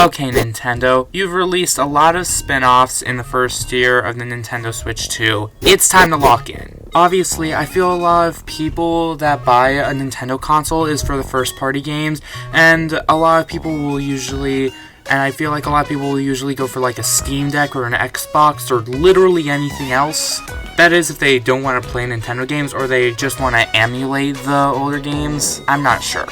Okay, Nintendo, you've released a lot of spin-offs in the first year of the Nintendo Switch 2. It's time to lock in. Obviously, I feel a lot of people that buy a Nintendo console is for the first-party games, and a lot of people will usually... And I feel like a lot of people will usually go for like a Steam Deck or an Xbox or literally anything else. That is if they don't want to play Nintendo games or they just want to emulate the older games. I'm not sure.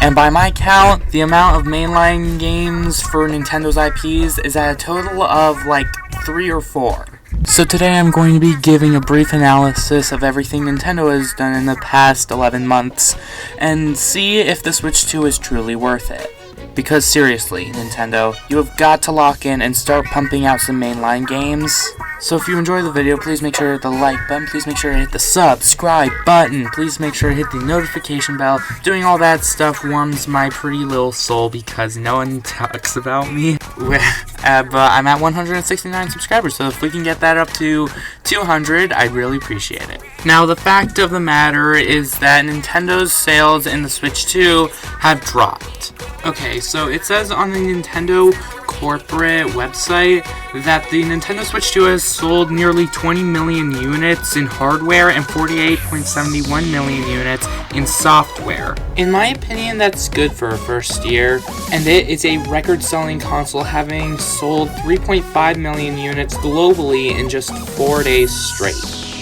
And by my count, the amount of mainline games for Nintendo's IPs is at a total of like 3 or 4. So today I'm going to be giving a brief analysis of everything Nintendo has done in the past 11 months and see if the Switch 2 is truly worth it. Because seriously, Nintendo, you have got to lock in and start pumping out some mainline games. So if you enjoyed the video, please make sure to hit the like button, please make sure to hit the subscribe button, please make sure to hit the notification bell. Doing all that stuff warms my pretty little soul because no one talks about me. But I'm at 169 subscribers, so if we can get that up to 200, I'd really appreciate it. Now, the fact of the matter is that Nintendo's sales in the Switch 2 have dropped. Okay, so it says on the Nintendo corporate website that the Nintendo Switch 2 has sold nearly 20 million units in hardware and 48.71 million units in software. In my opinion, that's good for a first year, and it is a record-selling console, having sold 3.5 million units globally in just 4 days straight.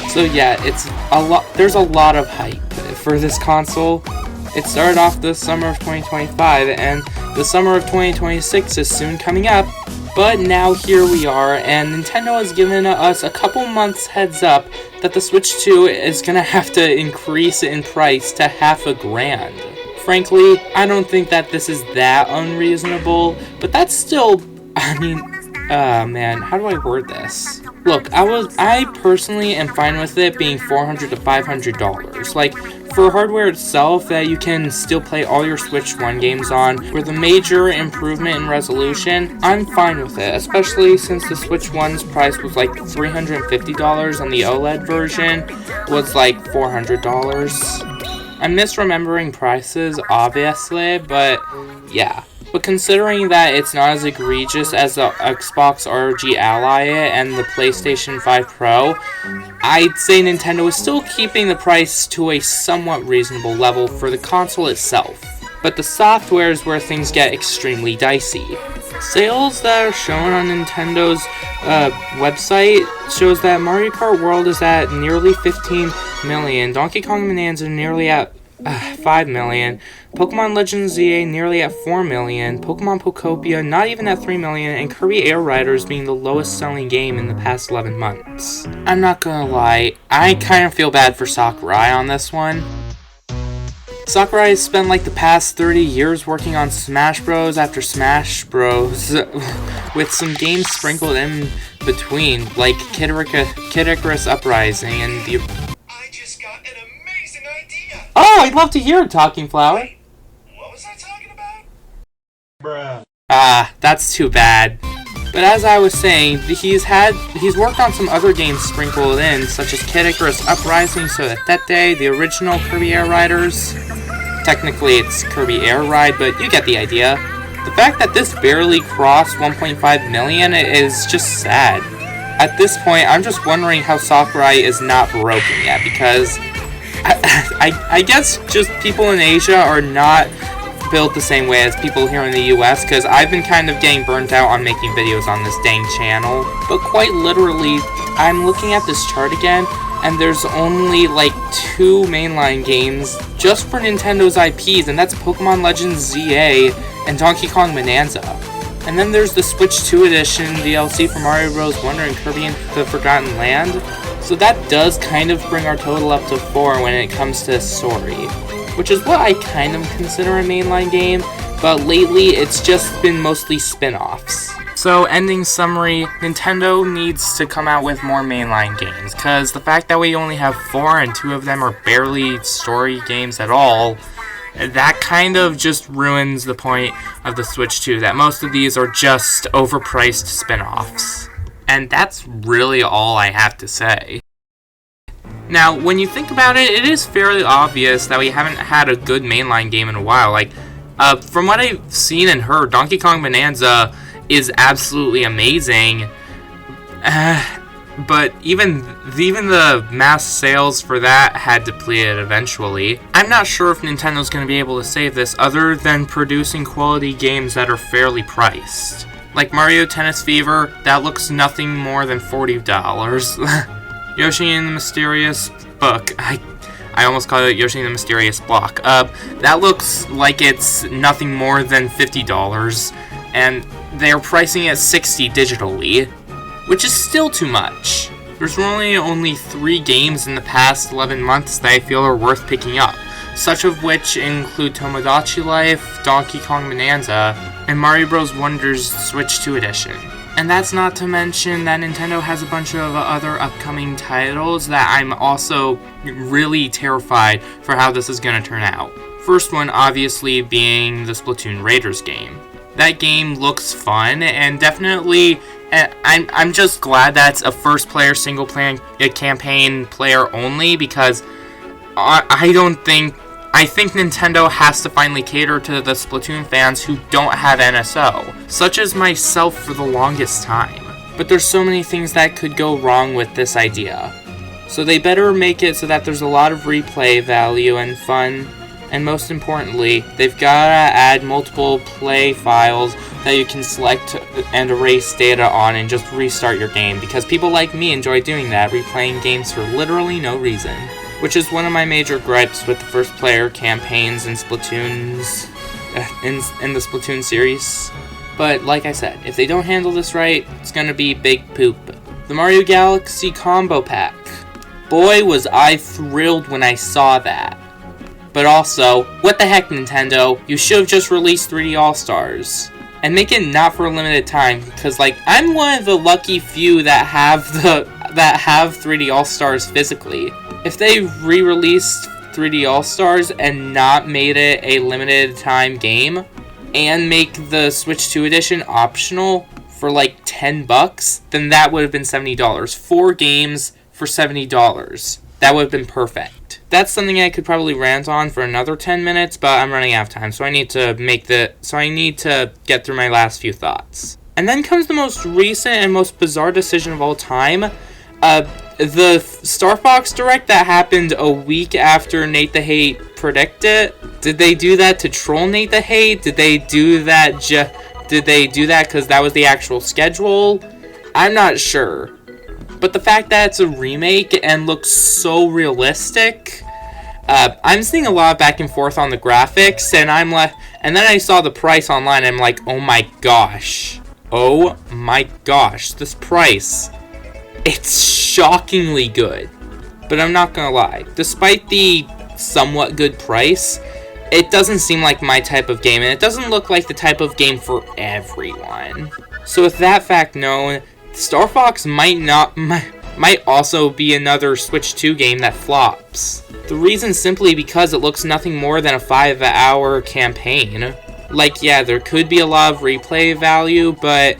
So yeah, it's a lot. There's a lot of hype for this console. It started off the summer of 2025, and the summer of 2026 is soon coming up, but now here we are, and Nintendo has given us a couple months heads up that the Switch 2 is gonna have to increase in price to $500,000. Frankly, I don't think that this is that unreasonable, but that's still, man, how do I word this? Look, I personally am fine with it being $400 to $500. Like, for hardware itself that you can still play all your Switch 1 games on, with a major improvement in resolution, I'm fine with it, especially since the Switch 1's price was like $350 and the OLED version was like $400. I'm misremembering prices, obviously, but yeah. But considering that it's not as egregious as the Xbox ROG Ally and the PlayStation 5 Pro, I'd say Nintendo is still keeping the price to a somewhat reasonable level for the console itself. But the software is where things get extremely dicey. Sales that are shown on Nintendo's website shows that Mario Kart World is at nearly 15 million, Donkey Kong Bonanza nearly at 5 million, Pokemon Legends ZA nearly at 4 million, Pokemon Pokopia not even at 3 million, and Kirby Air Riders being the lowest selling game in the past 11 months. I'm not gonna lie, I kind of feel bad for Sakurai on this one. Sakurai has spent like the past 30 years working on Smash Bros. After Smash Bros. With some games sprinkled in between, like Kid Icarus Uprising and the... Oh, I'd love to hear it, Talking Flower. What was I talking about? Bruh. Ah, that's too bad. But as I was saying, he's worked on some other games sprinkled in, such as Kid Icarus Uprising, So That Day, the original Kirby Air Riders. Technically, it's Kirby Air Ride, but you get the idea. The fact that this barely crossed 1.5 million is just sad. At this point, I'm just wondering how Sakurai is not broken yet, because... I guess just people in Asia are not built the same way as people here in the US, because I've been kind of getting burnt out on making videos on this dang channel. But quite literally, I'm looking at this chart again, and there's only like 2 mainline games just for Nintendo's IPs, and that's Pokemon Legends ZA and Donkey Kong Bonanza. And then there's the Switch 2 edition DLC for Mario Bros. Wonder and Kirby and the Forgotten Land. So that does kind of bring our total up to 4 when it comes to story, which is what I kind of consider a mainline game, but lately it's just been mostly spin-offs. So, ending summary, Nintendo needs to come out with more mainline games, because the fact that we only have 4 and 2 of them are barely story games at all, that kind of just ruins the point of the Switch 2, that most of these are just overpriced spin-offs. And that's really all I have to say. Now, when you think about it, it is fairly obvious that we haven't had a good mainline game in a while. Like, From what I've seen and heard, Donkey Kong Bonanza is absolutely amazing. But even the mass sales for that had depleted eventually. I'm not sure if Nintendo's going to be able to save this other than producing quality games that are fairly priced. Like Mario Tennis Fever, that looks nothing more than $40. Yoshi and the Mysterious Book, I almost called it Yoshi and the Mysterious Block. That looks like it's nothing more than $50, and they're pricing it at $60 digitally, which is still too much. There's only 3 games in the past 11 months that I feel are worth picking up, such of which include Tomodachi Life, Donkey Kong Bonanza, and Mario Bros. Wonder's Switch 2 edition. And that's not to mention that Nintendo has a bunch of other upcoming titles that I'm also really terrified for how this is going to turn out. First one obviously being the Splatoon Raiders game. That game looks fun and definitely, I'm just glad that's a first player single player campaign player only, because I think Nintendo has to finally cater to the Splatoon fans who don't have NSO, such as myself for the longest time. But there's so many things that could go wrong with this idea. So they better make it so that there's a lot of replay value and fun, and most importantly, they've gotta add multiple play files that you can select and erase data on and just restart your game, because people like me enjoy doing that, replaying games for literally no reason. Which is one of my major gripes with the first player campaigns in Splatoon's in the Splatoon series. But like I said, if they don't handle this right, it's gonna be big poop. The Mario Galaxy Combo Pack. Boy, was I thrilled when I saw that. But also, what the heck, Nintendo? You should have just released 3D All-Stars. And make it not for a limited time, because like I'm one of the lucky few that have 3D All-Stars physically. If they re-released 3D All-Stars and not made it a limited time game, and make the Switch 2 edition optional for like $10, then that would have been $70. 4 games for $70. That would have been perfect. That's something I could probably rant on for another 10 minutes, but I'm running out of time, so I need to get through my last few thoughts. And then comes the most recent and most bizarre decision of all time. The Star Fox Direct that happened a week after Nate the Hate predicted. Did they do that to troll Nate the Hate? Did they do that because that was the actual schedule? I'm not sure. But the fact that it's a remake and looks so realistic, I'm seeing a lot of back and forth on the graphics, and and then I saw the price online, and I'm like, oh my gosh, this price. It's shockingly good. But I'm not gonna lie, despite the somewhat good price, it doesn't seem like my type of game, and it doesn't look like the type of game for everyone. So with that fact known, Star Fox might also be another Switch 2 game that flops. The reason simply because it looks nothing more than a 5-hour campaign. Like, yeah, there could be a lot of replay value, but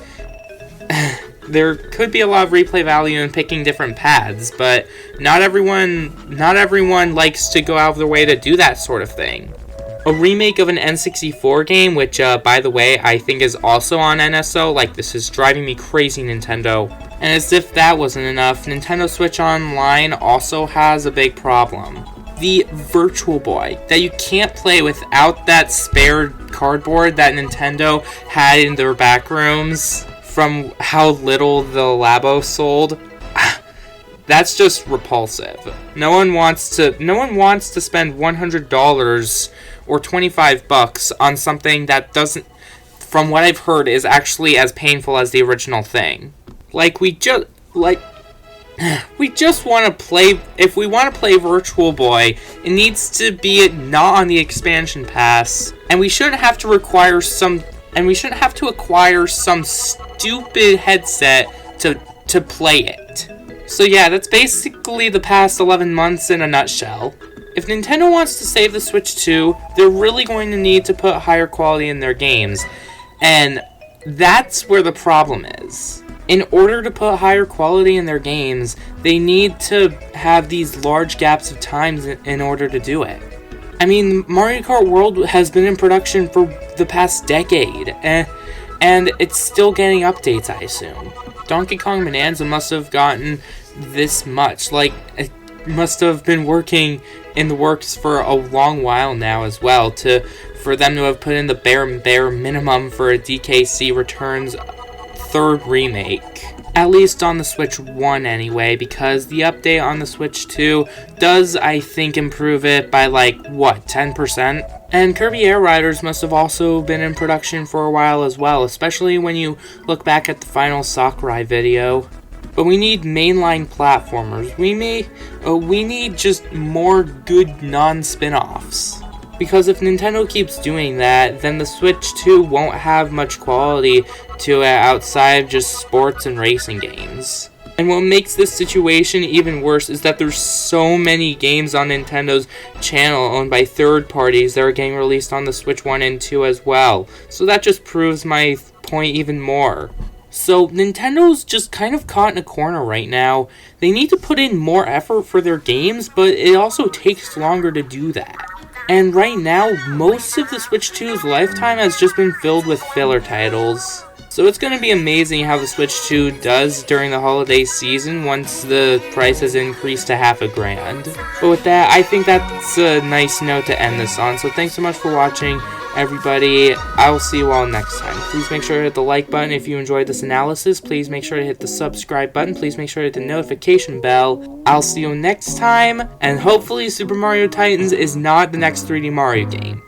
there could be a lot of replay value in picking different paths, but not everyone likes to go out of their way to do that sort of thing. A remake of an N64 game, which, by the way, I think is also on NSO, like, this is driving me crazy, Nintendo. And as if that wasn't enough, Nintendo Switch Online also has a big problem. The Virtual Boy, that you can't play without that spare cardboard that Nintendo had in their back rooms from how little the Labo sold. That's just repulsive. No one wants to spend $100 or $25 on something that doesn't, from what I've heard, is actually as painful as the original thing. We just want to play, if we want to play Virtual Boy, it needs to be not on the expansion pass, and we shouldn't have to acquire some stupid headset to play it. So yeah, that's basically the past 11 months in a nutshell. If Nintendo wants to save the Switch 2, they're really going to need to put higher quality in their games, and that's where the problem is. In order to put higher quality in their games, they need to have these large gaps of time in order to do it. I mean, Mario Kart World has been in production for the past decade, and it's still getting updates, I assume. Donkey Kong Bonanza must have gotten this much. Like, it must have been working in the works for a long while now as well, for them to have put in the bare minimum for a DKC Returns third remake. At least on the Switch 1 anyway, because the update on the Switch 2 does, I think, improve it by like, 10%? And Kirby Air Riders must have also been in production for a while as well, especially when you look back at the final Sakurai video. But we need mainline platformers. We need just more good non-spin-offs. Because if Nintendo keeps doing that, then the Switch 2 won't have much quality to it outside of just sports and racing games. And what makes this situation even worse is that there's so many games on Nintendo's channel owned by third parties that are getting released on the Switch 1 and 2 as well. So that just proves my point even more. So Nintendo's just kind of caught in a corner right now. They need to put in more effort for their games, but it also takes longer to do that. And right now, most of the Switch 2's lifetime has just been filled with filler titles. So it's going to be amazing how the Switch 2 does during the holiday season once the price has increased to $500,000. But with that, I think that's a nice note to end this on. So thanks so much for watching, everybody. I will see you all next time. Please make sure to hit the like button if you enjoyed this analysis. Please make sure to hit the subscribe button. Please make sure to hit the notification bell. I'll see you next time, and hopefully Super Mario Titans is not the next 3D Mario game.